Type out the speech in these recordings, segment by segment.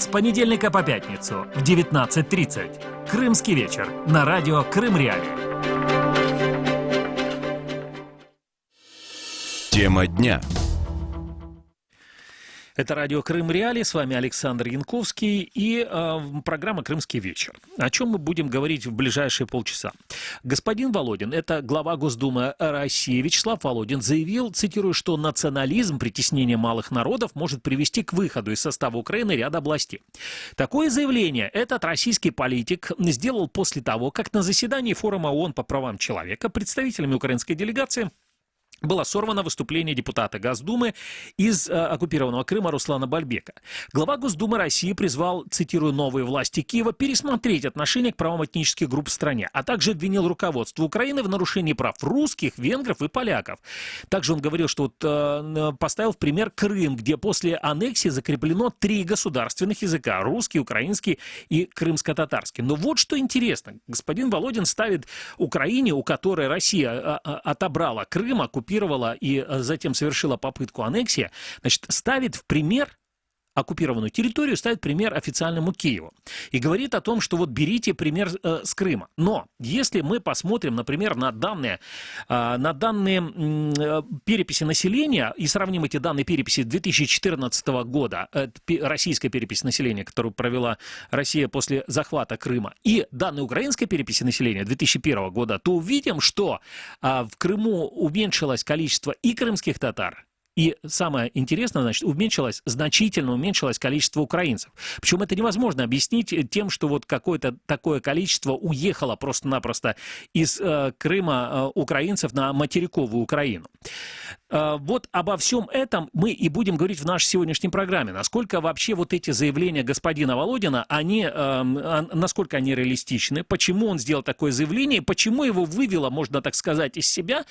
С понедельника по пятницу в 19:30. Крымский вечер на радио Крым Реалии. Тема дня. Это радио Крым Реалии, с вами Александр Янковский и программа «Крымский вечер». О чем мы будем говорить в ближайшие полчаса? Господин Володин, это глава Госдумы России, Вячеслав Володин, заявил, цитирую, что национализм, притеснение малых народов может привести к выходу из состава Украины ряда областей. Такое заявление этот российский политик сделал после того, как на заседании форума ООН по правам человека представителями украинской делегации было сорвано выступление депутата Госдумы из оккупированного Крыма Руслана Бальбека. Глава Госдумы России призвал, цитирую, новые власти Киева пересмотреть отношение к правам этнических групп в стране, а также обвинил руководство Украины в нарушении прав русских, венгров и поляков. Также он говорил, что поставил в пример Крым, где после аннексии закреплено 3 государственных языка – русский, украинский и крымско-татарский. Но вот что интересно. Господин Володин ставит Украине, у которой Россия отобрала Крым, оккупировала и затем совершила попытку аннексии, значит, ставит в пример оккупированную территорию, ставит пример официальному Киеву. И говорит о том, что вот берите пример с Крыма. Но если мы посмотрим, например, на данные переписи населения и сравним эти данные переписи 2014 года, российской переписи населения, которую провела Россия после захвата Крыма, и данные украинской переписи населения 2001 года, то увидим, что в Крыму уменьшилось количество и крымских татар, и самое интересное, значит, значительно уменьшилось количество украинцев. Причем это невозможно объяснить тем, что вот какое-то такое количество уехало просто-напросто из Крыма украинцев на материковую Украину. Вот обо всем этом мы и будем говорить в нашей сегодняшней программе. Насколько вообще вот эти заявления господина Володина, насколько они реалистичны, почему он сделал такое заявление, почему его вывело, можно так сказать, из себя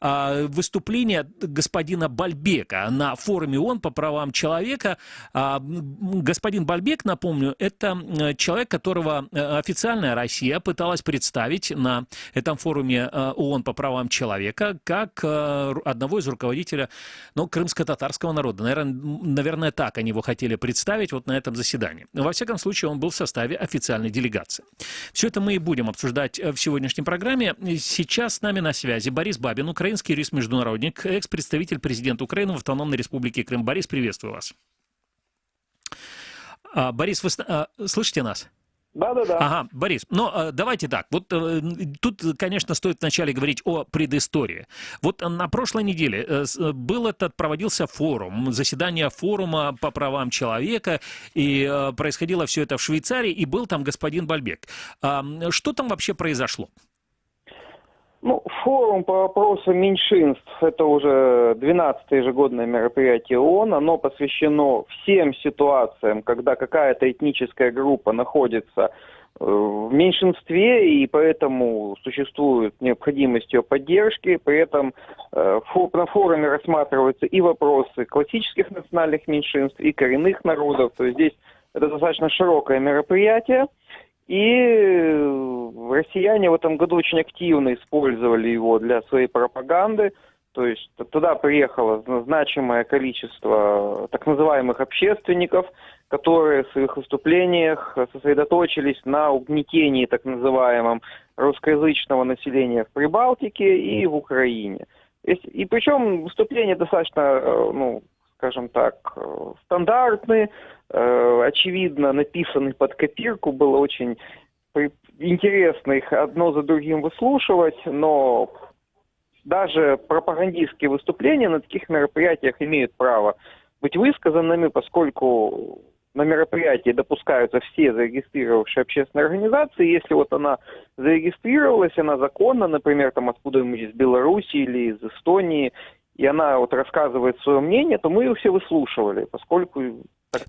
выступление господина Бальбека на форуме ООН по правам человека. Господин Бальбек, напомню, это человек, которого официальная Россия пыталась представить на этом форуме ООН по правам человека как одного из руководителя, крымско-татарского народа. Наверное, так они его хотели представить вот на этом заседании. Но, во всяком случае, он был в составе официальной делегации. Все это мы и будем обсуждать в сегодняшней программе. Сейчас с нами на связи Борис Бабин, украинский юрист-международник, экс-представитель президента Украины в Автономной Республике Крым. Борис, приветствую вас. Борис, вы слышите нас? Да. Ага, Борис, давайте так. Вот тут, конечно, стоит вначале говорить о предыстории. Вот на прошлой неделе проводился форум, заседание форума по правам человека, и происходило все это в Швейцарии, и был там господин Бальбек. Что там вообще произошло? Форум по вопросам меньшинств – это уже 12-е ежегодное мероприятие ООН. Оно посвящено всем ситуациям, когда какая-то этническая группа находится в меньшинстве, и поэтому существует необходимость ее поддержки. При этом на форуме рассматриваются и вопросы классических национальных меньшинств, и коренных народов. То есть здесь это достаточно широкое мероприятие. И россияне в этом году очень активно использовали его для своей пропаганды. То есть туда приехало значимое количество так называемых общественников, которые в своих выступлениях сосредоточились на угнетении так называемом русскоязычного населения в Прибалтике и в Украине. И причем выступления достаточно, скажем так, стандартные, очевидно написаны под копирку, было очень интересно их одно за другим выслушивать, но даже пропагандистские выступления на таких мероприятиях имеют право быть высказанными, поскольку на мероприятии допускаются все зарегистрировавшие общественные организации. Если вот она зарегистрировалась, она законна, например, откуда-нибудь из Беларуси или из Эстонии, и она рассказывает свое мнение, то мы ее все выслушивали, поскольку...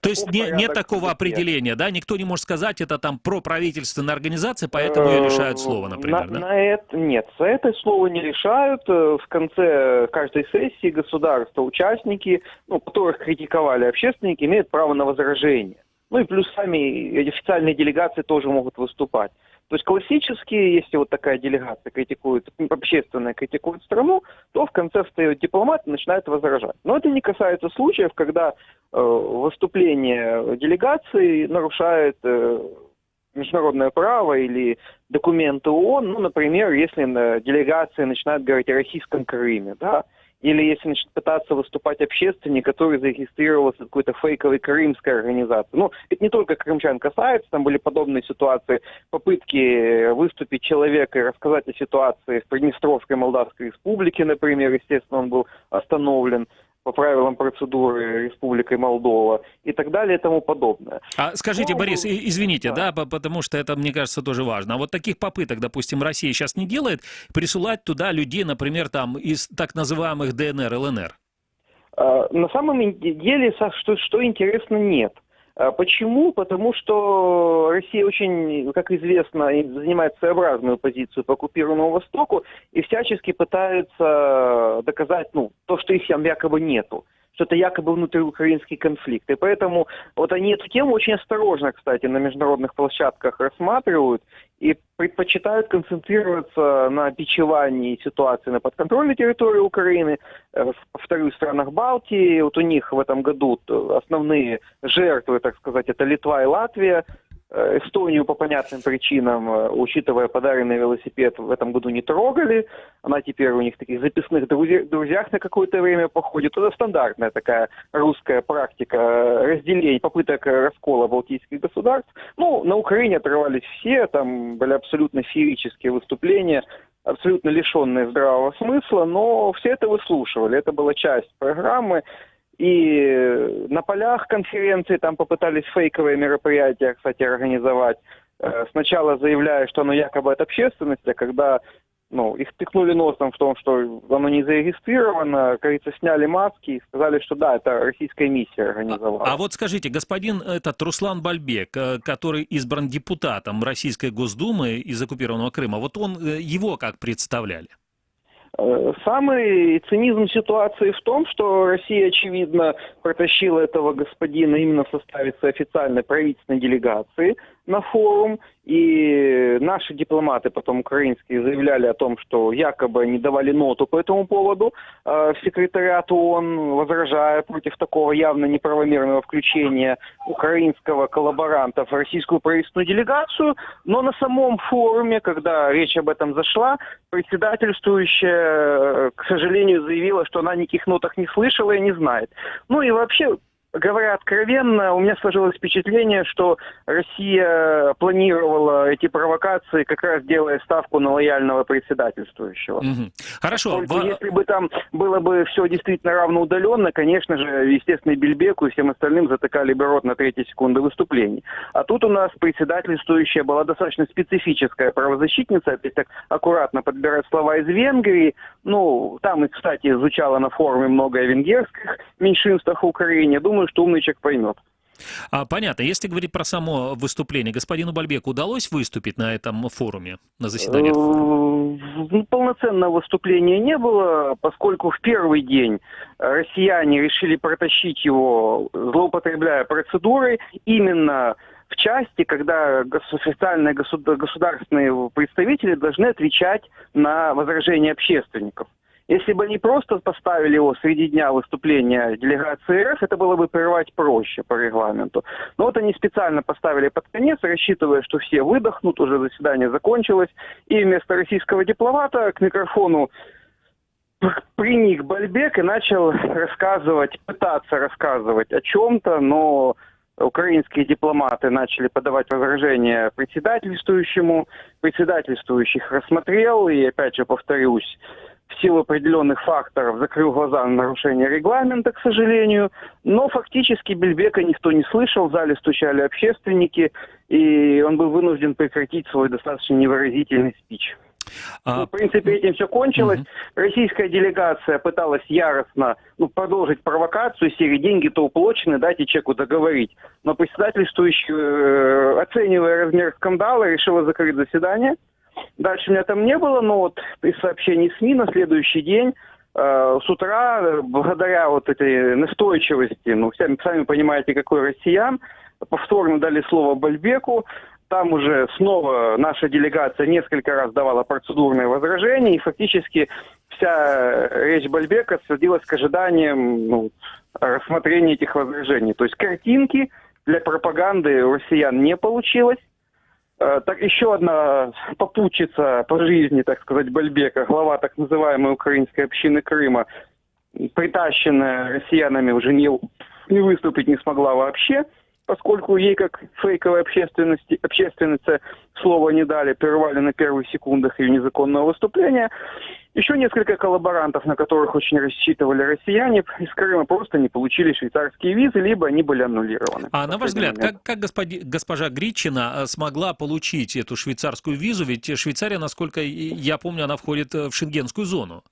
То есть нет такого определения, да? Никто не может сказать, это там проправительственная организация, поэтому ее лишают слова, например, да? Нет, за это слово не лишают. В конце каждой сессии государства, участники, которых критиковали общественники, имеют право на возражение. И плюс сами официальные делегации тоже могут выступать. То есть классически, если вот такая делегация критикует, общественно критикует страну, то в конце встает дипломат и начинает возражать. Но это не касается случаев, когда выступление делегации нарушает международное право или документы ООН. Ну, например, если делегация начинает говорить о российском Крыме, да, или если начнет пытаться выступать общественник, который зарегистрировался в какой-то фейковой крымской организации. Ну, это не только крымчан касается, там были подобные ситуации, попытки выступить человека и рассказать о ситуации в Приднестровской Молдавской Республике, например, естественно, он был остановлен по правилам процедуры Республикой Молдова и так далее и тому подобное. А скажите, Борис, извините, да. да, потому что это, мне кажется, тоже важно. А вот таких попыток, допустим, Россия сейчас не делает, присылать туда людей, например, там из так называемых ДНР, ЛНР? На самом деле, что интересно, нет. Почему? Потому что Россия очень, как известно, занимает своеобразную позицию по оккупированному Востоку и всячески пытается доказать, то, что их там якобы нету, что это якобы внутриукраинский конфликт. И поэтому вот они эту тему очень осторожно, кстати, на международных площадках рассматривают и предпочитают концентрироваться на бичевании ситуации на подконтрольной территории Украины, повторюсь, в странах Балтии. Вот у них в этом году основные жертвы, так сказать, это Литва и Латвия. Эстонию по понятным причинам, учитывая подаренный велосипед, в этом году не трогали. Она теперь у них в таких записных друзьях на какое-то время походит. Это стандартная такая русская практика разделения, попыток раскола балтийских государств. На Украине отрывались все, там были абсолютно феерические выступления, абсолютно лишенные здравого смысла, но все это выслушивали. Это была часть программы. И на полях конференции там попытались фейковые мероприятия, кстати, организовать. Сначала заявляя, что оно якобы от общественности, а когда их тыкнули носом в том, что оно не зарегистрировано, кажется, сняли маски и сказали, что да, это российская миссия организовала. А вот скажите, господин Руслан Бальбек, который избран депутатом Российской Госдумы из оккупированного Крыма, вот его как представляли? Самый цинизм ситуации в том, что Россия, очевидно, протащила этого господина именно в составе официальной правительственной делегации на форум, и наши дипломаты, потом украинские, заявляли о том, что якобы они давали ноту по этому поводу в секретариат ООН, возражая против такого явно неправомерного включения украинского коллаборанта в российскую правительственную делегацию, но на самом форуме, когда речь об этом зашла, председательствующая, к сожалению, заявила, что она никаких нотах не слышала и не знает. И вообще, говоря откровенно, у меня сложилось впечатление, что Россия планировала эти провокации, как раз делая ставку на лояльного председательствующего. Хорошо. Если бы там было бы все действительно равноудаленно, конечно же, естественно, и Бельбеку, и всем остальным затыкали бы рот на 3-й секунды выступлений. А тут у нас председательствующая была достаточно специфическая правозащитница, опять так аккуратно подбирать слова из Венгрии. Там, и, кстати, изучала на форуме много о венгерских меньшинствах в Украине. Думаю, что умный человек поймет. Понятно. Если говорить про само выступление, господину Бальбеку удалось выступить на этом форуме, на заседании? Полноценного выступления не было, поскольку в первый день россияне решили протащить его, злоупотребляя процедурой, именно в части, когда официальные государственные представители должны отвечать на возражения общественников. Если бы они просто поставили его среди дня выступления делегации РФ, это было бы прервать проще по регламенту. Но вот они специально поставили под конец, рассчитывая, что все выдохнут, уже заседание закончилось, и вместо российского дипломата к микрофону приник Бальбек и начал пытаться рассказывать о чем-то, но украинские дипломаты начали подавать возражения председательствующему, председательствующих рассмотрел, и опять же повторюсь, в силу определенных факторов закрыл глаза на нарушение регламента, к сожалению. Но фактически Бельбека никто не слышал, в зале стучали общественники, и он был вынужден прекратить свой достаточно невыразительный спич. В принципе, этим все кончилось. Российская делегация пыталась яростно продолжить провокацию, серии деньги-то уплочены, дайте человеку договорить. Но председательствующий, оценивая размер скандала, решила закрыть заседание. Дальше меня там не было, но вот из сообщений СМИ на следующий день с утра, благодаря вот этой настойчивости, сами понимаете, какой россиян, повторно дали слово Бальбеку, Там уже снова наша делегация несколько раз давала процедурные возражения, и фактически вся речь Бальбека сводилась к ожиданиям рассмотрения этих возражений. То есть картинки для пропаганды у россиян не получилось. Так еще одна попутчица по жизни, так сказать, Бальбека, глава так называемой украинской общины Крыма, притащенная россиянами, уже не выступить не смогла вообще, поскольку ей, как фейковой общественнице, слова не дали, прервали на первых секундах ее незаконного выступления. Еще несколько коллаборантов, на которых очень рассчитывали россияне, из Крыма просто не получили швейцарские визы, либо они были аннулированы. А на ваш взгляд, как госпожа Гридчина смогла получить эту швейцарскую визу? Ведь Швейцария, насколько я помню, она входит в шенгенскую зону.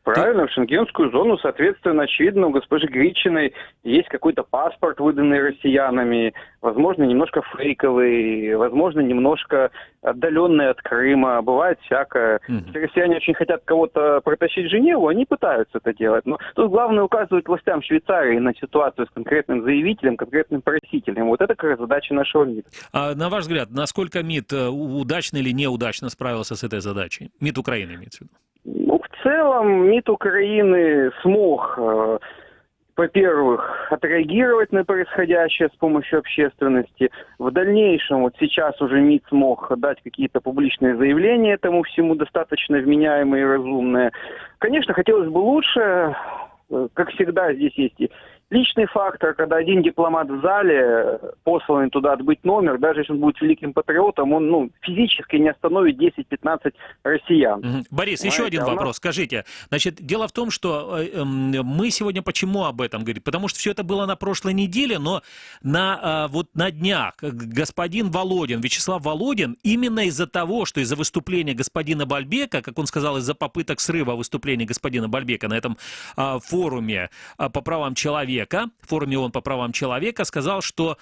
Правильно, в шенгенскую зону, соответственно, очевидно, у госпожи Гридчиной есть какой-то паспорт, выданный россиянами, возможно, немножко фейковый, возможно, немножко отдаленный от Крыма, бывает всякое. Если россияне очень хотят кого-то протащить в Женеву, они пытаются это делать. Но тут главное указывать властям Швейцарии на ситуацию с конкретным заявителем, конкретным просителем. Вот это как раз задача нашего МИД. А на ваш взгляд, насколько МИД удачно или неудачно справился с этой задачей? МИД Украины имеется в виду. В целом МИД Украины смог, во-первых, отреагировать на происходящее с помощью общественности. В дальнейшем, вот сейчас уже МИД смог дать какие-то публичные заявления этому всему, достаточно вменяемые и разумные. Конечно, хотелось бы лучше. Как всегда, здесь есть и личный фактор, когда один дипломат в зале, посланный туда отбыть номер, даже если он будет великим патриотом, он физически не остановит 10-15 россиян. Борис, еще один вопрос. Скажите, значит, дело в том, что мы сегодня почему об этом говорим? Потому что все это было на прошлой неделе, но на днях господин Володин, Вячеслав Володин, именно из-за того, что из-за выступления господина Бальбека, как он сказал, из-за попыток срыва выступления господина Бальбека на этом форуме по правам человека, форуме ООН по правам человека, сказал, что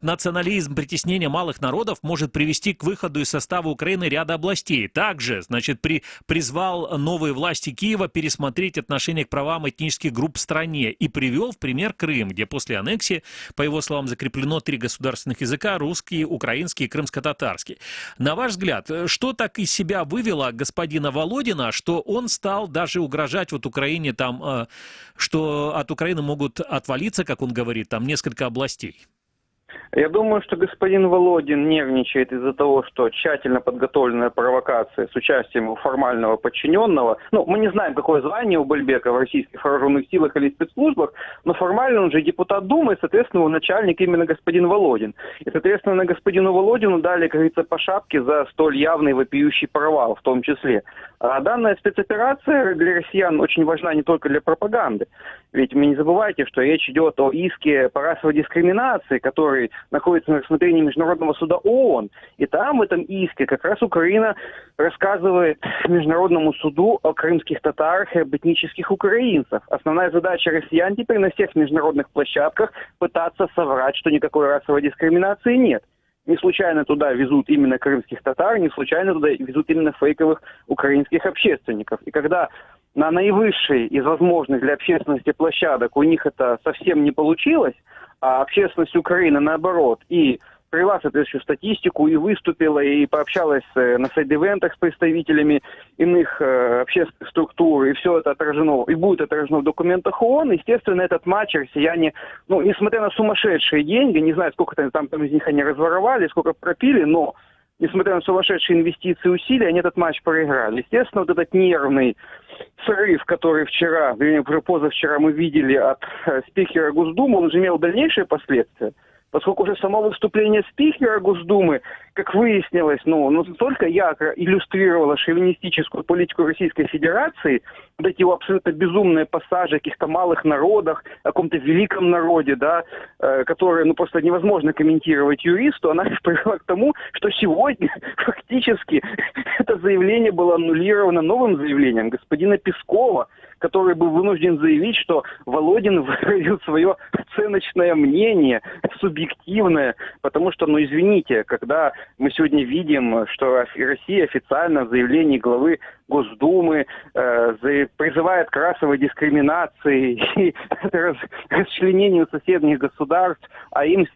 национализм, притеснение малых народов может привести к выходу из состава Украины ряда областей. Также, значит, призвал новые власти Киева пересмотреть отношение к правам этнических групп в стране и привел в пример Крым, где после аннексии, по его словам, закреплено 3 государственных языка: русский, украинский и крымско-татарский. На ваш взгляд, что так из себя вывело господина Володина, что он стал даже угрожать Украине там, что от Украины могут отвалиться, как он говорит, там несколько областей? Я думаю, что господин Володин нервничает из-за того, что тщательно подготовленная провокация с участием его формального подчиненного, мы не знаем, какое звание у Бальбека в российских вооруженных силах или спецслужбах, но формально он же депутат Думы, и, соответственно, его начальник именно господин Володин. И, соответственно, на господину Володину дали, как говорится, по шапке за столь явный вопиющий провал в том числе. А данная спецоперация для россиян очень важна не только для пропаганды. Ведь вы не забывайте, что речь идет о иске по расовой дискриминации, который находится на рассмотрении Международного суда ООН. И там, в этом иске, как раз Украина рассказывает Международному суду о крымских татарах и об этнических украинцах. Основная задача россиян теперь на всех международных площадках пытаться соврать, что никакой расовой дискриминации нет. Не случайно туда везут именно крымских татар, не случайно туда везут именно фейковых украинских общественников. И когда на наивысшей из возможных для общественности площадок у них это совсем не получилось, а общественность Украины, наоборот, и привела соответствующую статистику, и выступила, и пообщалась на сайд-ивентах с представителями иных общественных структур, и все это отражено, и будет отражено в документах ООН. Естественно, этот матч россияне, несмотря на сумасшедшие деньги, не знаю, сколько там из них они разворовали, сколько пропили, но несмотря на сумасшедшие инвестиции и усилия, они этот матч проиграли. Естественно, вот этот нервный срыв, который вчера, вернее, уже позавчера мы видели от спикера Госдумы, он же имел дальнейшие последствия. Поскольку уже само выступление спикера Госдумы, как выяснилось, настолько ярко иллюстрировало шовинистическую политику Российской Федерации, вот эти его абсолютно безумные пассажи о каких-то малых народах, о каком-то великом народе, да, которые просто невозможно комментировать юристу, она привела к тому, что сегодня фактически это заявление было аннулировано новым заявлением господина Пескова, который был вынужден заявить, что Володин выразил свое оценочное мнение, субъективное, потому что, извините, когда мы сегодня видим, что Россия официально в заявлении главы Госдумы, призывает к расовой дискриминации и расчленению соседних государств, а им с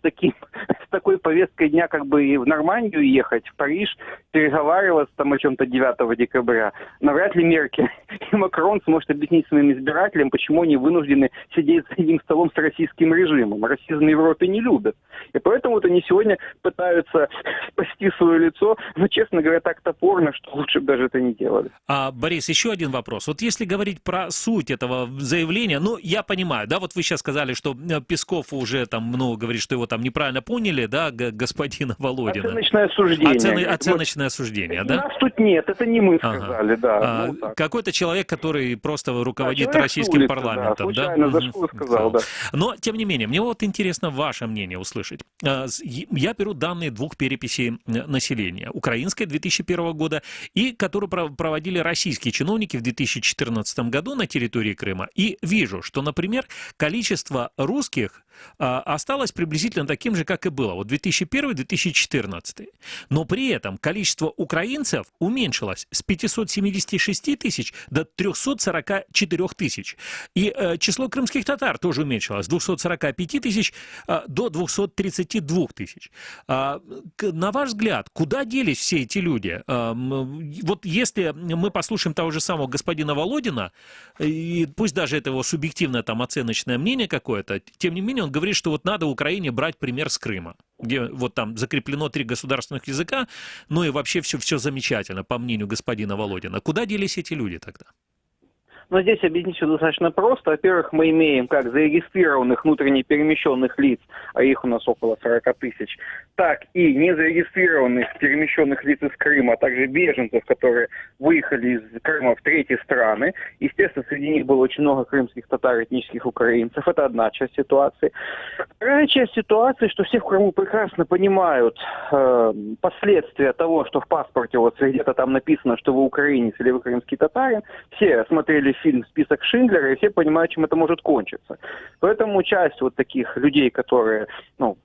такой повесткой дня как бы и в Нормандию ехать, в Париж, переговариваться там о чем-то 9 декабря. Навряд ли Меркель и Макрон сможет объяснить своим избирателям, почему они вынуждены сидеть за одним столом с российским режимом. Расизм в Европе не любят. И поэтому вот они сегодня пытаются спасти свое лицо, но, честно говоря, так топорно, что лучше бы даже это не делали. Борис, еще один вопрос. Вот если говорить про суть этого заявления, ну, я понимаю, да, вот вы сейчас сказали, что Песков уже там, ну, говорит, что его там неправильно поняли, да, господина Володина. Оценочное суждение. Оценочное суждение, да? Нас тут нет, это не мы сказали, да. Какой-то человек, который просто руководит человек российским улицы, парламентом, да? Случайно зашел и сказал, да. Но, тем не менее, мне вот интересно ваше мнение услышать. Я беру данные двух переписей населения. Украинской 2001 года и которую проводили российские чиновники в 2014 году на территории Крыма. И вижу, что, например, количество русских осталось приблизительно таким же, как и было. Вот 2001-2014. Но при этом количество украинцев уменьшилось с 576 тысяч до 344 тысяч. И число крымских татар тоже уменьшилось с 245 тысяч до 232 тысяч. На ваш взгляд, куда делись все эти люди? Вот если мы послушаем того же самого господина Володина, и пусть даже это его субъективное там оценочное мнение какое-то, тем не менее он говорит, что вот надо Украине брать пример с Крыма, где вот там закреплено 3 государственных языка, ну и вообще все замечательно, по мнению господина Володина. Куда делись эти люди тогда? Но здесь объяснить все достаточно просто. Во-первых, мы имеем как зарегистрированных внутренне перемещенных лиц, а их у нас около 40 тысяч, так и незарегистрированных перемещенных лиц из Крыма, а также беженцев, которые выехали из Крыма в третьи страны. Естественно, среди них было очень много крымских татар, этнических украинцев. Это одна часть ситуации. Вторая часть ситуации, что все в Крыму прекрасно понимают последствия того, что в паспорте вот где-то там написано, что вы украинец или вы крымский татарин. Все смотрели фильм «Список Шиндлера», и все понимают, чем это может кончиться. Поэтому часть вот таких людей, которые, ну,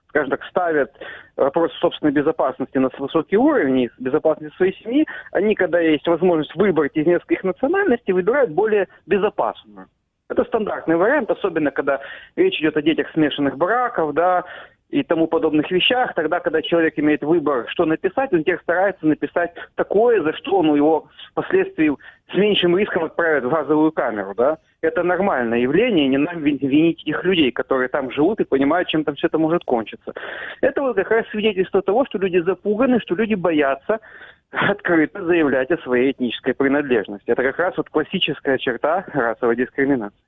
скажем так, ставят вопрос собственной безопасности на высокий уровень, безопасности своей семьи, они, когда есть возможность выбрать из нескольких национальностей, выбирают более безопасную. Это стандартный вариант, особенно когда речь идет о детях смешанных браков, да, и тому подобных вещах. Тогда, когда человек имеет выбор, что написать, он теперь старается написать такое, за что он его впоследствии с меньшим риском отправят в газовую камеру, да. Это нормальное явление, не нам винить их людей, которые там живут и понимают, чем там все это может кончиться. Это вот как раз свидетельство того, что люди запуганы, что люди боятся открыто заявлять о своей этнической принадлежности. Это как раз вот классическая черта расовой дискриминации.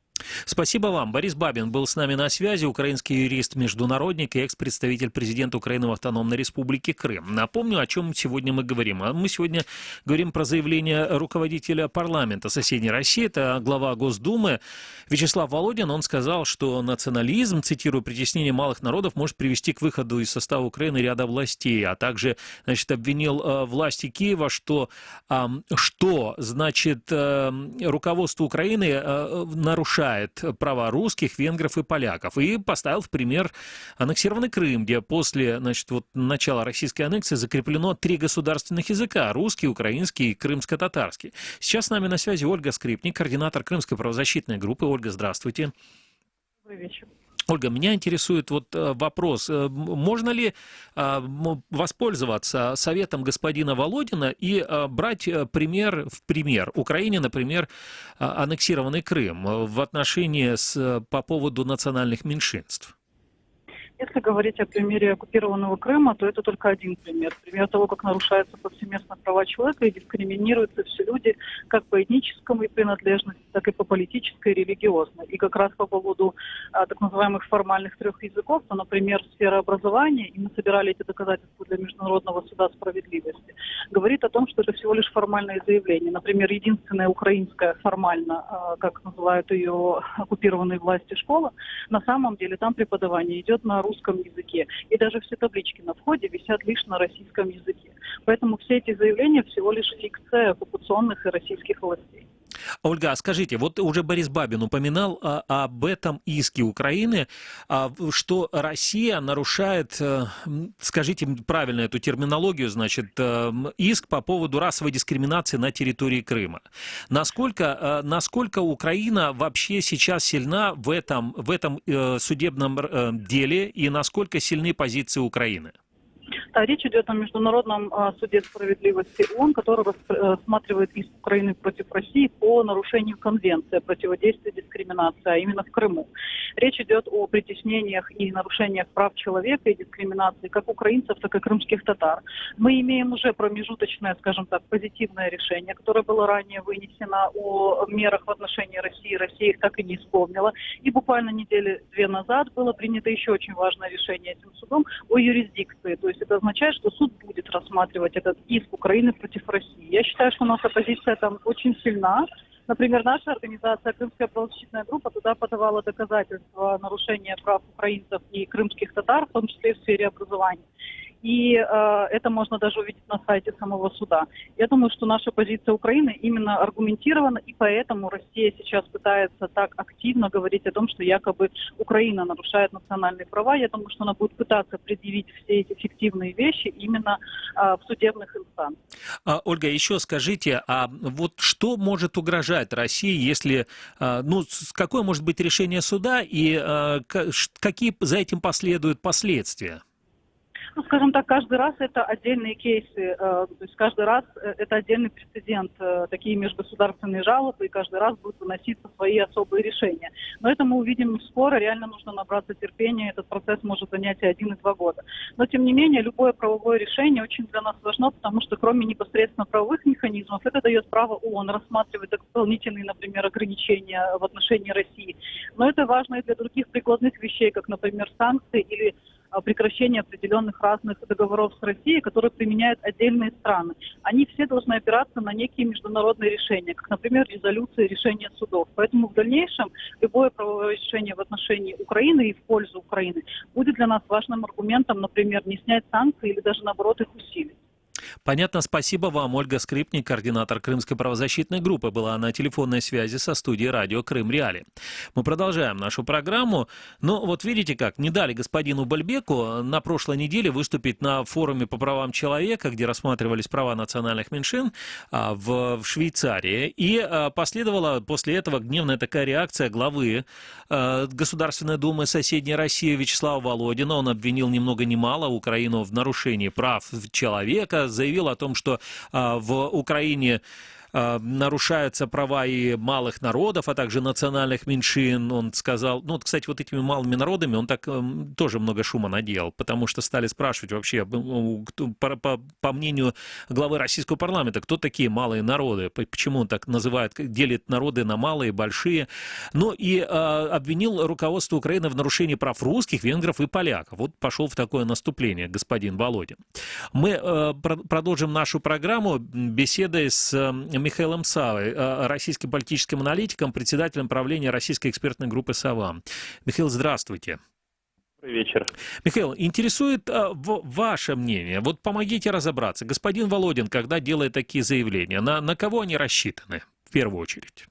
Спасибо вам. Борис Бабин был с нами на связи, украинский юрист-международник и экс-представитель президента Украины в Автономной Республике Крым. Напомню, о чем сегодня мы говорим. Мы сегодня говорим про заявление руководителя парламента соседней России, это глава Госдумы Вячеслав Володин. Он сказал, что национализм, цитирую, притеснение малых народов может привести к выходу из состава Украины ряда властей, а также, значит, обвинил власти Киева, что значит, руководство Украины нарушает права русских, венгров и поляков. И поставил в пример аннексированный Крым, где после, значит, вот начала российской аннексии закреплено 3 государственных языка: русский, украинский и крымско-татарский. Сейчас с нами на связи Ольга Скрипник, координатор Крымской правозащитной группы. Ольга, здравствуйте. Добрый вечер. Ольга, меня интересует вот вопрос. Можно ли воспользоваться советом господина Володина и брать пример Украине, например, аннексированный Крым в отношении по поводу национальных меньшинств? Если говорить о примере оккупированного Крыма, то это только один пример. Пример того, как нарушаются повсеместно права человека и дискриминируются все люди как по этнической принадлежности, так и по политической и религиозной. И как раз по поводу так называемых формальных 3 языков, то, например, сфера образования, и мы собирали эти доказательства для Международного суда справедливости, говорит о том, что это всего лишь формальное заявление. Например, единственная украинская формально, как называют ее оккупированные власти, школа, на самом деле там преподавание идет на русском языке. И даже все таблички на входе висят лишь на российском языке. Поэтому все эти заявления всего лишь фикция оккупационных и российских властей. Ольга, а скажите, вот уже Борис Бабин упоминал об этом иске Украины, что Россия нарушает, скажите правильно эту терминологию, значит, иск по поводу расовой дискриминации на территории Крыма. Насколько Украина вообще сейчас сильна в этом судебном деле и насколько сильны позиции Украины? Да, речь идет о Международном суде справедливости ООН, который рассматривает иск Украины против России по нарушению Конвенции о противодействии дискриминации, а именно в Крыму. Речь идет о притеснениях и нарушениях прав человека и дискриминации как украинцев, так и крымских татар. Мы имеем уже промежуточное, скажем так, позитивное решение, которое было ранее вынесено о мерах в отношении России. Россия их так и не исполнила. И буквально недели две назад было принято еще очень важное решение этим судом о юрисдикции. То есть это означает, что суд будет рассматривать этот иск Украины против России. Я считаю, что наша позиция там очень сильна. Например, наша организация «Крымская правозащитная группа» туда подавала доказательства нарушения прав украинцев и крымских татар, в том числе и в сфере образования. И это можно даже увидеть на сайте самого суда. Я думаю, что наша позиция Украины именно аргументирована, и поэтому Россия сейчас пытается так активно говорить о том, что якобы Украина нарушает национальные права. Я думаю, что она будет пытаться предъявить все эти фиктивные вещи именно в судебных инстанциях. Ольга, еще скажите, а вот что может угрожать России, если, какое может быть решение суда и какие за этим последуют последствия? Ну, скажем так, каждый раз это отдельные кейсы, то есть каждый раз это отдельный прецедент, такие межгосударственные жалобы, и каждый раз будут выноситься свои особые решения. Но это мы увидим не скоро, реально нужно набраться терпения, этот процесс может занять и 1, и 2 года. Но, тем не менее, любое правовое решение очень для нас важно, потому что кроме непосредственно правовых механизмов, это дает право ООН рассматривать дополнительные, например, ограничения в отношении России. Но это важно и для других прикладных вещей, как, например, санкции или прекращение определенных разных договоров с Россией, которые применяют отдельные страны. Они все должны опираться на некие международные решения, как, например, резолюции, решения судов. Поэтому в дальнейшем любое правовое решение в отношении Украины и в пользу Украины будет для нас важным аргументом, например, не снять санкции или даже, наоборот, их усилить. Понятно, спасибо вам. Ольга Скрипник, координатор Крымской правозащитной группы, была на телефонной связи со студией радио Крым Реали. Мы продолжаем нашу программу. Но вот видите как, не дали господину Бальбеку на прошлой неделе выступить на форуме по правам человека, где рассматривались права национальных меньшин в Швейцарии. И последовала после этого гневная такая реакция главы Государственной Думы соседней России Вячеслава Володина. Он обвинил ни много ни мало Украину в нарушении прав человека, заявил о том, что в Украине нарушаются права и малых народов, а также национальных меньшин. Он сказал, кстати, вот этими малыми народами он так тоже много шума наделал, потому что стали спрашивать вообще, по мнению главы российского парламента, кто такие малые народы, почему он так называет, делит народы на малые, большие. Ну и обвинил руководство Украины в нарушении прав русских, венгров и поляков. Вот пошел в такое наступление господин Володин. Мы продолжим нашу программу беседой с Михаилом Савой, российским политическим аналитиком, председателем правления российской экспертной группы «Сова». Михаил, здравствуйте. Добрый вечер. Михаил, интересует ваше мнение. Вот помогите разобраться. Господин Володин, когда делает такие заявления, на кого они рассчитаны в первую очередь?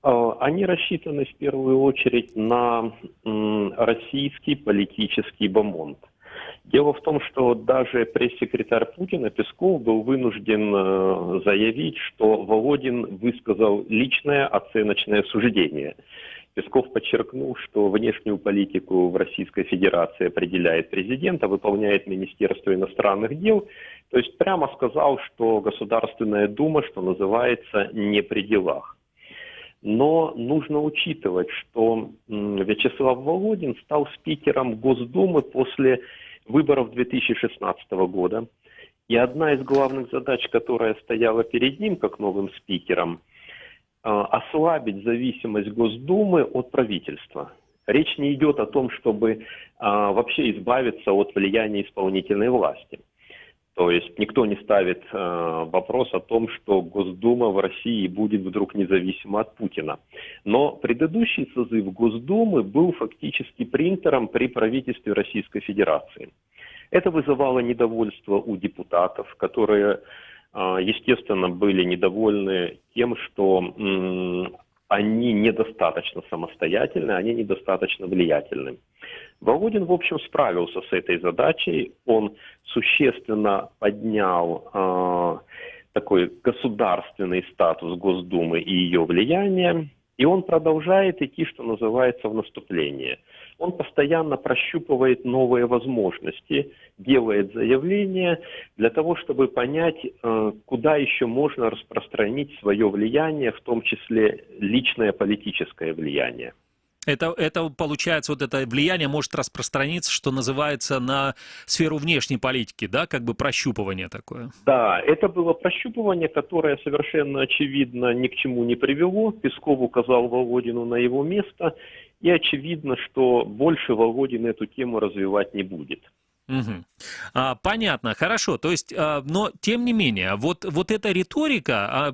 Они рассчитаны в первую очередь на российский политический бомонд. Дело в том, что даже пресс-секретарь Путина Песков был вынужден заявить, что Володин высказал личное оценочное суждение. Песков подчеркнул, что внешнюю политику в Российской Федерации определяет президент, а выполняет Министерство иностранных дел. То есть прямо сказал, что Государственная Дума, что называется, не при делах. Но нужно учитывать, что Вячеслав Володин стал спикером Госдумы после выборов 2016 года. И одна из главных задач, которая стояла перед ним, как новым спикером, ослабить зависимость Госдумы от правительства. Речь не идет о том, чтобы вообще избавиться от влияния исполнительной власти. То есть никто не ставит вопрос о том, что Госдума в России будет вдруг независима от Путина. Но предыдущий созыв Госдумы был фактически принтером при правительстве Российской Федерации. Это вызывало недовольство у депутатов, которые, естественно, были недовольны тем, что они недостаточно самостоятельны, они недостаточно влиятельны. Володин, в общем, справился с этой задачей. Он существенно поднял такой государственный статус Госдумы и ее влияние. И он продолжает идти, что называется, в наступление. Он постоянно прощупывает новые возможности, делает заявления для того, чтобы понять, куда еще можно распространить свое влияние, в том числе личное политическое влияние. Это получается, вот это влияние может распространиться, что называется, на сферу внешней политики, да, как бы прощупывание такое. Да, это было прощупывание, которое совершенно очевидно ни к чему не привело. Песков указал Володину на его место, и очевидно, что больше Володин эту тему развивать не будет. Угу. Понятно, хорошо. То есть, но тем не менее, вот эта риторика,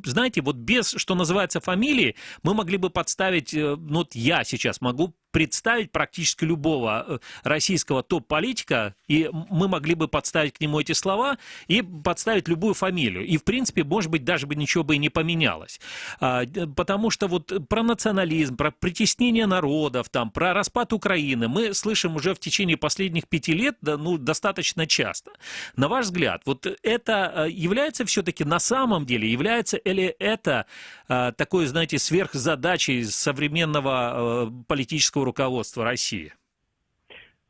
знаете, вот без, что называется, фамилии, мы могли бы подставить, ну, вот я сейчас могу представить практически любого российского топ-политика, и мы могли бы подставить к нему эти слова и подставить любую фамилию. И, в принципе, может быть, даже бы ничего бы и не поменялось. Потому что вот про национализм, про притеснение народов, там, про распад Украины мы слышим уже в течение последних 5 лет, да, ну, достаточно часто. На ваш взгляд, вот это является все-таки на самом деле, является ли это такой, знаете, сверхзадачей современного политического руководства России?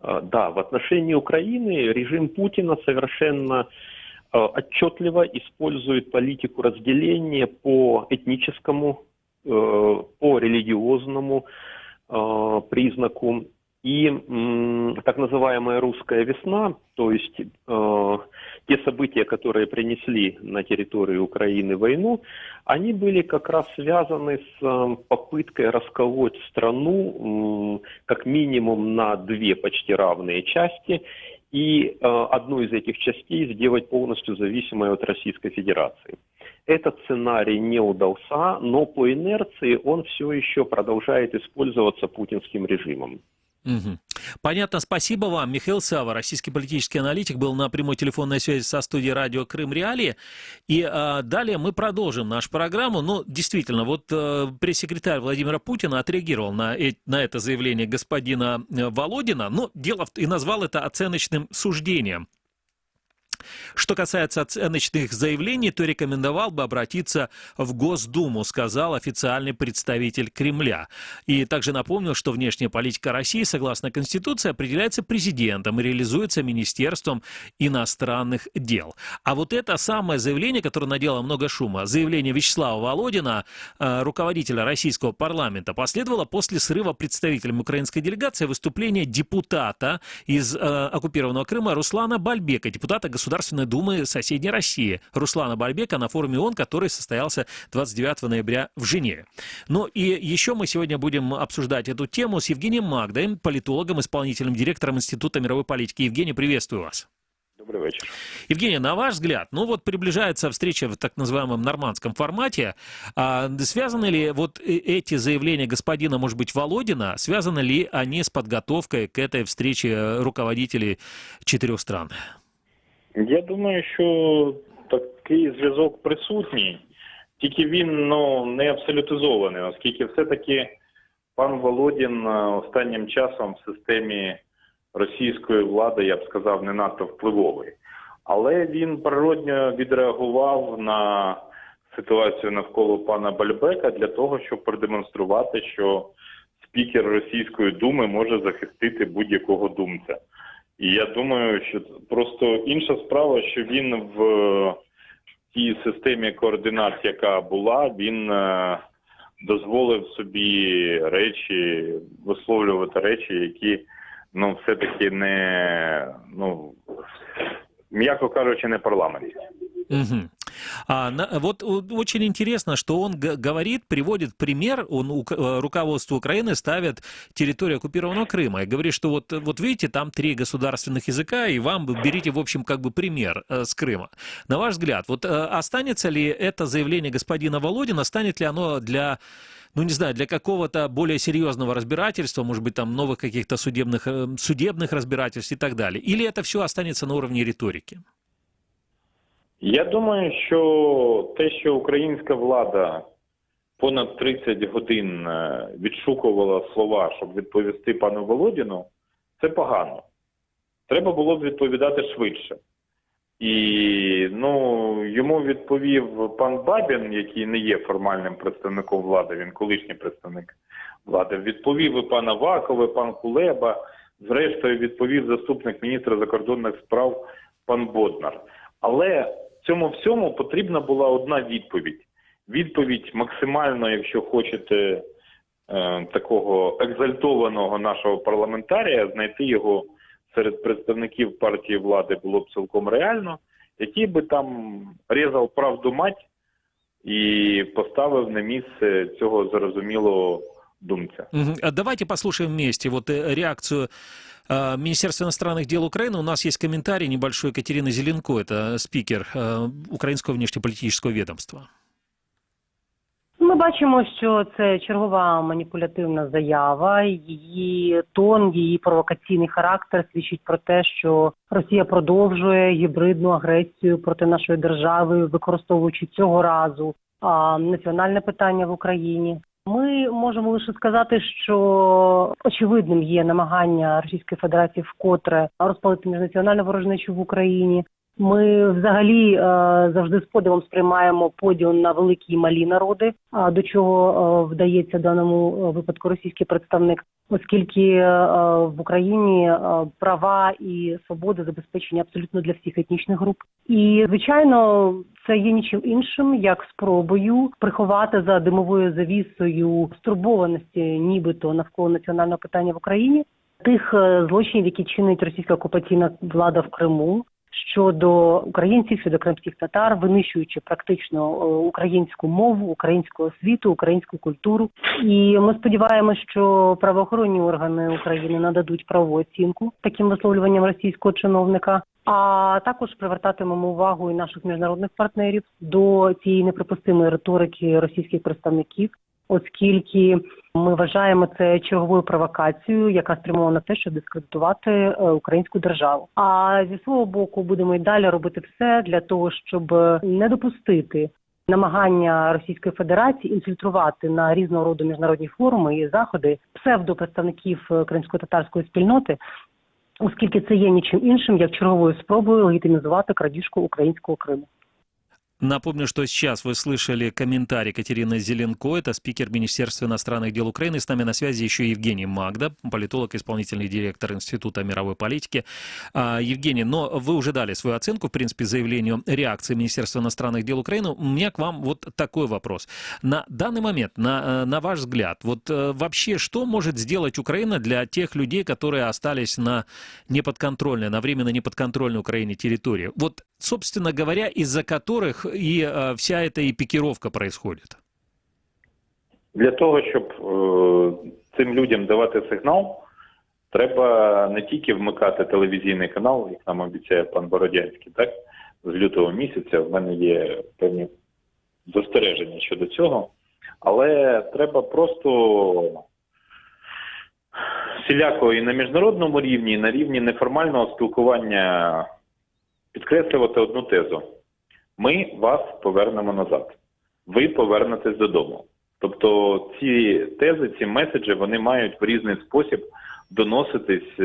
Да, в отношении Украины режим Путина совершенно отчетливо использует политику разделения по этническому, по религиозному признаку. И так называемая «русская весна», то есть те события, которые принесли на территорию Украины войну, они были как раз связаны с попыткой расколоть страну как минимум на 2 почти равные части, и одну из этих частей сделать полностью зависимой от Российской Федерации. Этот сценарий не удался, но по инерции он все еще продолжает использоваться путинским режимом. Угу. Понятно, спасибо вам. Михаил Савва, российский политический аналитик, был на прямой телефонной связи со студией радио «Крым Реалии». И далее мы продолжим нашу программу. Ну, действительно, вот пресс-секретарь Владимира Путина отреагировал на это заявление господина Володина, но и назвал это оценочным суждением. Что касается оценочных заявлений, то рекомендовал бы обратиться в Госдуму, сказал официальный представитель Кремля. И также напомнил, что внешняя политика России, согласно Конституции, определяется президентом и реализуется Министерством иностранных дел. А вот это самое заявление, которое наделало много шума, заявление Вячеслава Володина, руководителя российского парламента, последовало после срыва представителем украинской делегации выступления депутата из оккупированного Крыма Руслана Бальбека, депутата Государственной Думы соседней России Руслана Бальбека на форуме ООН, который состоялся 29 ноября в Женеве. Ну и еще мы сегодня будем обсуждать эту тему с Евгением Магдой, политологом, исполнительным директором Института мировой политики. Евгений, приветствую вас. Добрый вечер. Евгений, на ваш взгляд, ну вот приближается встреча в так называемом нормандском формате. Связаны ли вот эти заявления господина, может быть, Володина, связаны ли они с подготовкой к этой встрече руководителей 4 стран? Я думаю, що такий зв'язок присутній, тільки він не абсолютизований, оскільки все-таки пан Володін останнім часом в системі російської влади, я б сказав, не надто впливовий. Але він природньо відреагував на ситуацію навколо пана Бальбека для того, щоб продемонструвати, що спікер Російської Думи може захистити будь-якого думця. І я думаю, що просто інша справа, що він в тій системі координат, яка була, він дозволив собі висловлювати речі, які, все-таки не, м'яко кажучи, не парламентські. Угу. Вот очень интересно, что он говорит, приводит пример, руководство Украины ставит территорию оккупированного Крыма и говорит, что вот видите, там 3 государственных языка, и вам берите, в общем, как бы пример с Крыма. На ваш взгляд, вот останется ли это заявление господина Володина, станет ли оно для, ну не знаю, для какого-то более серьезного разбирательства, может быть, там новых каких-то судебных разбирательств и так далее? Или это все останется на уровне риторики? Я думаю, що те, що українська влада понад 30 годин відшукувала слова, щоб відповісти пану Володіну, це погано. Треба було б відповідати швидше. І йому відповів пан Бабін, який не є формальним представником влади, він колишній представник влади. Відповів і пан Аваков, і пан Кулеба, зрештою відповів заступник міністра закордонних справ пан Боднар. Але цьому всьому потрібна була одна відповідь. Відповідь максимально, якщо хочете, такого екзальтованого нашого парламентарія, знайти його серед представників партії влади було б цілком реально, який би там різав правду мать і поставив на місце цього зрозумілого думця. Давайте послушаем вместе вот реакцию Министерства иностранных дел Украины. У нас есть комментарий небольшой Катерины Зеленко, это спикер Украинского внешнеполитического ведомства. Ми бачимо, що це чергова маніпулятивна заява. Її тон, її провокаційний характер свідчить про те, що Росія продовжує гібридну агресію проти нашої держави, використовуючи цього разу національне питання в Україні. Ми можемо лише сказати, що очевидним є намагання Російської Федерації вкотре розпалити міжнаціональну ворожнечу в Україні. Ми взагалі завжди з подивом сприймаємо поділ на великі і малі народи, до чого вдається в даному випадку російський представник, оскільки в Україні права і свободи забезпечені абсолютно для всіх етнічних груп. І, звичайно, це є нічим іншим, як спробою приховати за димовою завісою стурбованості нібито навколо національного питання в Україні тих злочинів, які чинить російська окупаційна влада в Криму, щодо українців, щодо кримських татар, винищуючи практично українську мову, українську освіту, українську культуру. І ми сподіваємося, що правоохоронні органи України нададуть правову оцінку таким висловлюванням російського чиновника, а також привертатимемо увагу і наших міжнародних партнерів до цієї неприпустимої риторики російських представників, оскільки ми вважаємо це черговою провокацією, яка спрямована на те, щоб дискредитувати українську державу. А зі свого боку будемо і далі робити все для того, щоб не допустити намагання Російської Федерації інфільтрувати на різного роду міжнародні форуми і заходи псевдопредставників кримсько-татарської спільноти, оскільки це є нічим іншим, як черговою спробою легітимізувати крадіжку українського Криму. Напомню, что сейчас вы слышали комментарий Катерины Зеленко, это спикер Министерства иностранных дел Украины. С нами на связи еще Евгений Магда, политолог, исполнительный директор Института мировой политики. Евгений, но вы уже дали свою оценку, в принципе, заявлению реакции Министерства иностранных дел Украины. У меня к вам вот такой вопрос. На данный момент, на ваш взгляд, вот вообще что может сделать Украина для тех людей, которые остались на неподконтрольной, на временно неподконтрольной Украине территории? Вот, собственно говоря, из-за которых и вся эта и пикировка происходит? Для того, щоб цим людям давати сигнал, треба не тільки вмикати телевізійний канал, як нам обіцяє пан Бородянський, так, з лютого місяця. В мене є певні застереження щодо цього, але треба просто всіляко і на міжнародному рівні, і на рівні неформального спілкування підкреслювати одну тезу. Ми вас повернемо назад. Ви повернетесь додому. Тобто ці тези, ці меседжі, вони мають в різний спосіб доноситись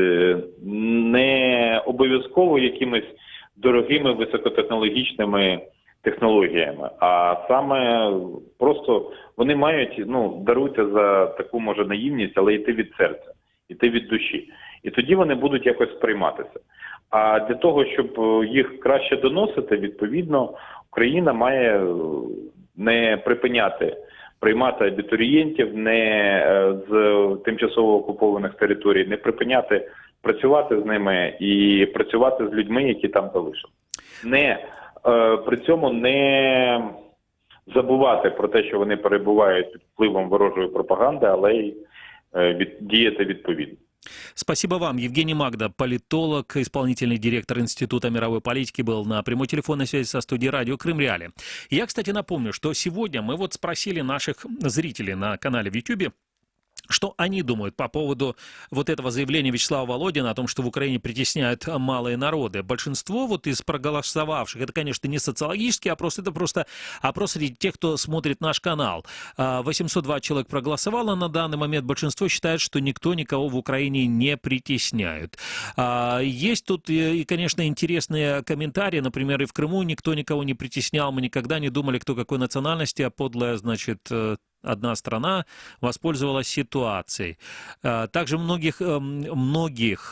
не обов'язково якимись дорогими високотехнологічними технологіями, а саме просто вони мають, даруйте за таку, може, наївність, але йти від серця, йти від душі. І тоді вони будуть якось сприйматися. А для того, щоб їх краще доносити, відповідно, Україна має не приймати абітурієнтів не з тимчасово окупованих територій, не припиняти працювати з ними і працювати з людьми, які там залишилися. Не при цьому не забувати про те, що вони перебувають під впливом ворожої пропаганди, але й діяти відповідно. Спасибо вам. Евгений Магда, политолог, исполнительный директор Института мировой политики, был на прямой телефонной связи со студией радио Крым Реалии. Я, кстати, напомню, что сегодня мы вот спросили наших зрителей на канале в YouTube, что они думают по поводу вот этого заявления Вячеслава Володина о том, что в Украине притесняют малые народы. Большинство вот из проголосовавших, это, конечно, не социологический опрос, это просто опрос среди тех, кто смотрит наш канал. 802 человек проголосовало на данный момент. Большинство считает, что никто никого в Украине не притесняет. Есть тут и, конечно, интересные комментарии. Например, и в Крыму никто никого не притеснял. Мы никогда не думали, кто какой национальности, а подлая, значит, одна страна воспользовалась ситуацией. Также многих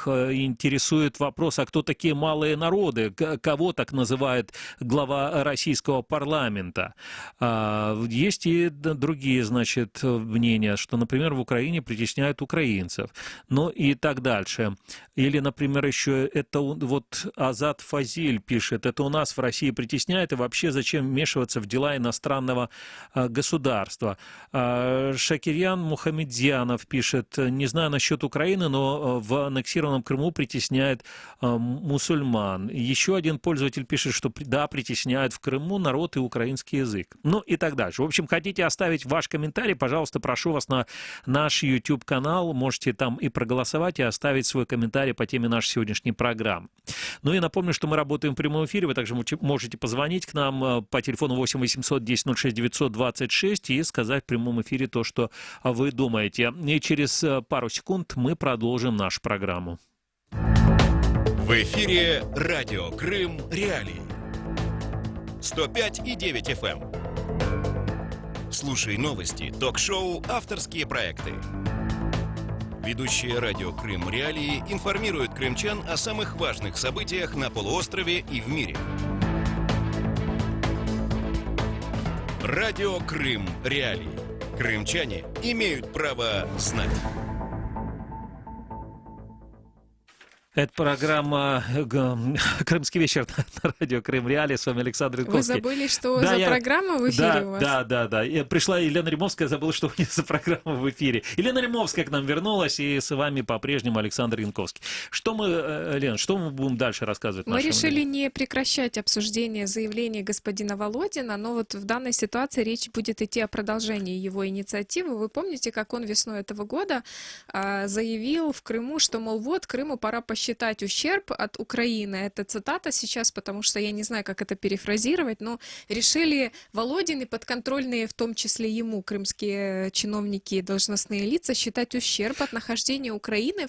интересует вопрос, а кто такие малые народы, кого так называет глава российского парламента. Есть и другие, значит, мнения, что, например, в Украине притесняют украинцев, ну и так дальше. Или, например, еще это вот Азат Фазиль пишет, это у нас в России притесняет, и вообще зачем вмешиваться в дела иностранного государства. Шакирьян Мухамедзянов пишет, не знаю насчет Украины, но в аннексированном Крыму притесняет мусульман. Еще один пользователь пишет, что да, притесняют в Крыму народ и украинский язык. Ну и так дальше. В общем, хотите оставить ваш комментарий, пожалуйста, прошу вас на наш YouTube-канал. Можете там и проголосовать, и оставить свой комментарий по теме нашей сегодняшней программы. Ну и напомню, что мы работаем в прямом эфире. Вы также можете позвонить к нам по телефону 8 800 10 06 926 и сказать в прямом эфире то, что вы думаете. И через пару секунд мы продолжим нашу программу. В эфире радио Крым Реалии. 105,9 FM. Слушай новости, ток-шоу, авторские проекты. Ведущие радио Крым Реалии информируют крымчан о самых важных событиях на полуострове и в мире. Радио Крым Реалии. Крымчане имеют право знать. Это программа «Крымский вечер» на радио Крым Реалии. С вами Александр Янковский. Вы забыли, что да, за программа в эфире у вас? Да. Пришла Елена Римовская, забыла, что у нее за программа в эфире. Елена Римовская к нам вернулась, и с вами по-прежнему Александр Янковский. Что мы, Лен, что мы будем дальше рассказывать? Мы решили не прекращать обсуждение заявления господина Володина, но вот в данной ситуации речь будет идти о продолжении его инициативы. Вы помните, как он весной этого года заявил в Крыму, что, мол, вот, Крыму пора посчитать ущерб от Украины. Это цитата сейчас, потому что я не знаю, как это перефразировать, но решили Володин и подконтрольные, в том числе ему, крымские чиновники и должностные лица, считать ущерб от нахождения Украины,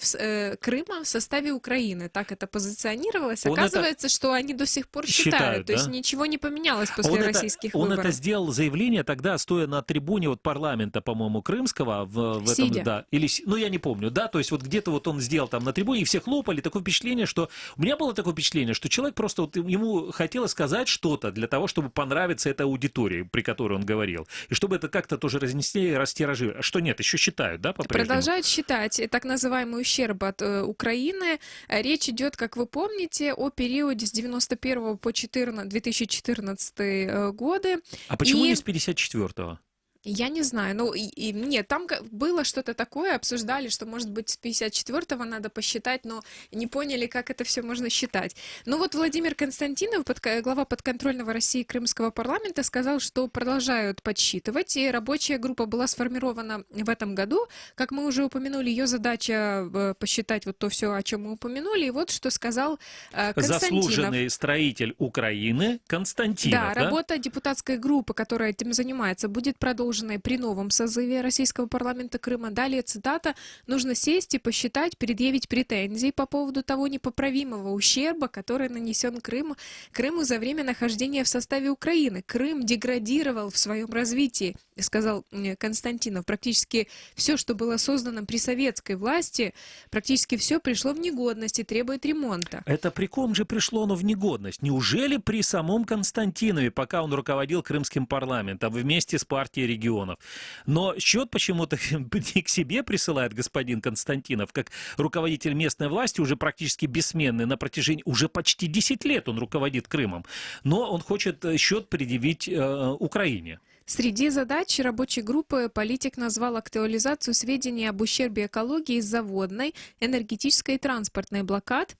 Крыма в составе Украины. Так это позиционировалось. Оказывается, что они до сих пор считают. То есть ничего не поменялось после российских выборов. Он это сделал заявление тогда, стоя на трибуне вот парламента, по-моему, крымского. В этом, да, или, ну, я не помню, да, то есть вот где-то вот он сделал там на трибуне, и все хлопали. Такое впечатление, что... У меня было такое впечатление, что человек просто... Вот, ему хотелось сказать что-то для того, чтобы понравиться этой аудитории, при которой он говорил. И чтобы это как-то тоже разнесли и растиражировали. А что нет, еще считают, да, по-прежнему? Продолжают считать так называемый ущерб от Украины. Речь идет, как вы помните, о периоде с 91 по 2014 годы. А почему не с 54-го? Я не знаю, ну, нет, там было что-то такое, обсуждали, что, может быть, с 54-го надо посчитать, но не поняли, как это все можно считать. Ну вот Владимир Константинов, глава подконтрольного России Крымского парламента, сказал, что продолжают подсчитывать, и рабочая группа была сформирована в этом году. Как мы уже упомянули, ее задача посчитать вот то все, о чем мы упомянули, и вот что сказал Константинов. Заслуженный строитель Украины Константинов, да? Работа депутатской группы, которая этим занимается, будет продолжена при новом созыве российского парламента Крыма. Далее цитата: «Нужно сесть и посчитать, предъявить претензии по поводу того непоправимого ущерба, который нанесен Крыму за время нахождения в составе Украины. Крым деградировал в своем развитии», сказал Константинов. Практически все, что было создано при советской власти, практически все пришло в негодность и требует ремонта. Это при ком же пришло оно в негодность? Неужели при самом Константинове, пока он руководил крымским парламентом, вместе с партией регионов? регионов. Но счет почему-то не к себе присылает господин Константинов, как руководитель местной власти, уже практически бессменный на протяжении уже почти 10 лет он руководит Крымом. Но он хочет счет предъявить Украине. Среди задач рабочей группы политик назвал актуализацию сведений об ущербе экологии из-за водной, энергетической и транспортной блокад.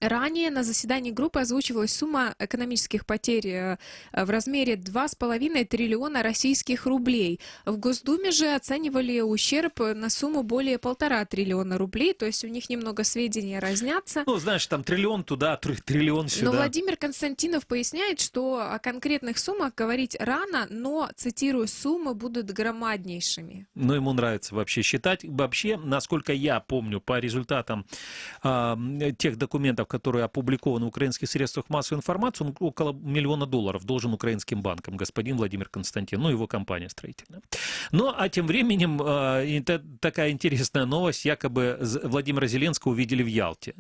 Ранее на заседании группы озвучивалась сумма экономических потерь в размере 2,5 триллиона российских рублей. В Госдуме же оценивали ущерб на сумму более 1,5 триллиона рублей, то есть у них немного сведения разнятся. Ну, знаешь, там триллион туда, триллион сюда. Но Владимир Константинов поясняет, что о конкретных суммах говорить рано, но, цитирую, суммы будут громаднейшими. Но ему нравится вообще считать. Вообще, насколько я помню, по результатам тех документов, которые опубликованы в украинских средствах массовой информации, он около $1 миллиона должен украинским банкам господин Владимир Константинов, ну, его компания строительная. Ну, а тем временем, такая интересная новость, якобы Владимира Зеленского увидели в Ялте.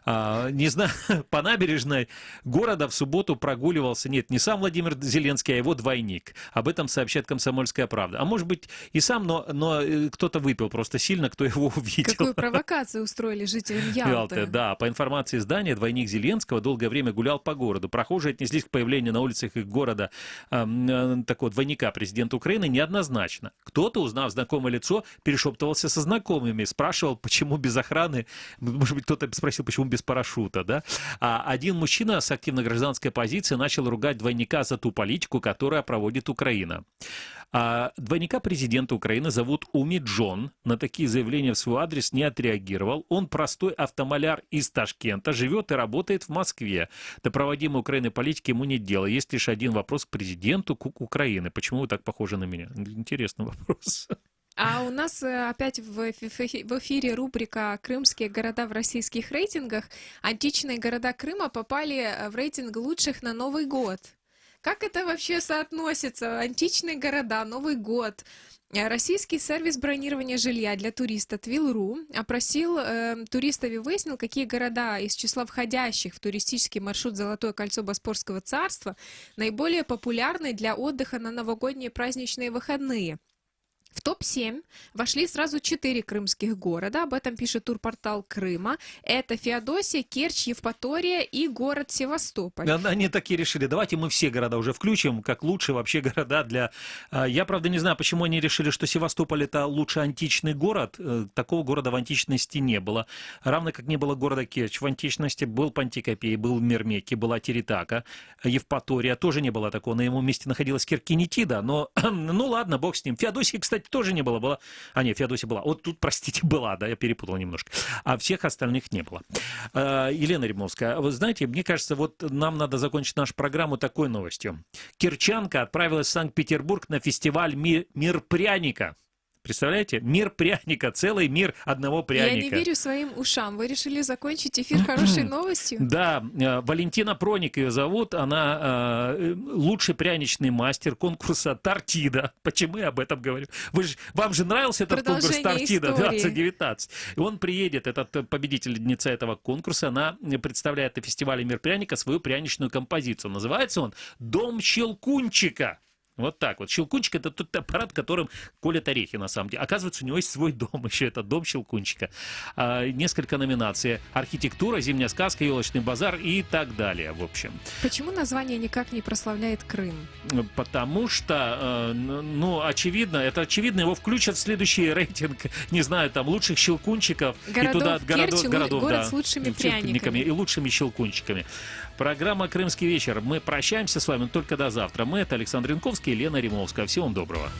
Не знаю, по набережной города в субботу прогуливался, нет, не сам Владимир Зеленский, а его двойник. Об этом сообщает «Комсомольская правда». А может быть и сам, но кто-то выпил просто сильно, кто его увидел. Какую провокацию устроили жителям Ялты. Да, по информации издания, двойник Зеленского долгое время гулял по городу. Прохожие отнеслись к появлению на улицах их города такого двойника президента Украины неоднозначно. Кто-то, узнав знакомое лицо, перешептывался со знакомыми, спрашивал, почему без охраны, может быть, кто-то спросил, почему без парашюта, да? А один мужчина с активной гражданской позицией начал ругать двойника за ту политику, которую проводит Украина. А двойника президента Украины зовут Уми Джон. На такие заявления в свой адрес не отреагировал. Он простой автомаляр из Ташкента, живет и работает в Москве. До проводимой Украиной политики ему нет дела. Есть лишь один вопрос к президенту Украины. Почему вы так похожи на меня? Интересный вопрос. А у нас опять в эфире рубрика «Крымские города в российских рейтингах». Античные города Крыма попали в рейтинг лучших на Новый год. Как это вообще соотносится? Античные города, Новый год. Российский сервис бронирования жилья для туриста Twil.ru опросил туристов и выяснил, какие города из числа входящих в туристический маршрут «Золотое кольцо Боспорского царства» наиболее популярны для отдыха на новогодние праздничные выходные. В топ-7 вошли сразу 4 крымских города, об этом пишет турпортал Крыма. Это Феодосия, Керчь, Евпатория и город Севастополь. Они такие решили, давайте мы все города уже включим, как лучшие вообще города для... Я, правда, не знаю, почему они решили, что Севастополь это лучший античный город. Такого города в античности не было. Равно как не было города Керчь в античности. Был Пантикопей, был Мермеки, была Тиритака. Евпатория тоже не было такого. На его месте находилась Киркинетида, но ну ладно, бог с ним. Феодосия, кстати, тоже не было. Феодосия была. Вот тут, простите, была, да, я перепутал немножко. А всех остальных не было. Елена Римовская, вы знаете, мне кажется, вот нам надо закончить нашу программу такой новостью. Кирчанка отправилась в Санкт-Петербург на фестиваль «Мир пряника». Представляете? Мир пряника, целый мир одного пряника. Я не верю своим ушам. Вы решили закончить эфир хорошей новостью? Да, Валентина Проник ее зовут. Она лучший пряничный мастер конкурса «Тортида». Почему я об этом говорю? Вам же нравился этот конкурс «Тортида» 2019? И он приедет, этот победительница этого конкурса, она представляет на фестивале «Мир пряника» свою пряничную композицию. Называется он «Дом Щелкунчика». Вот так вот. Щелкунчик — это тот аппарат, которым колят орехи, на самом деле. Оказывается, у него есть свой дом еще, это дом Щелкунчика. Несколько номинаций. Архитектура, зимняя сказка, елочный базар и так далее, в общем. Почему название никак не прославляет Крым? Потому что, очевидно, его включат в следующий рейтинг, не знаю, там, лучших щелкунчиков. Городов Керчь, городов, город да, с лучшими пряниками. И лучшими щелкунчиками. Программа «Крымский вечер». Мы прощаемся с вами только до завтра. Мы — это Александр Янковский и Лена Римовская. Всего вам доброго.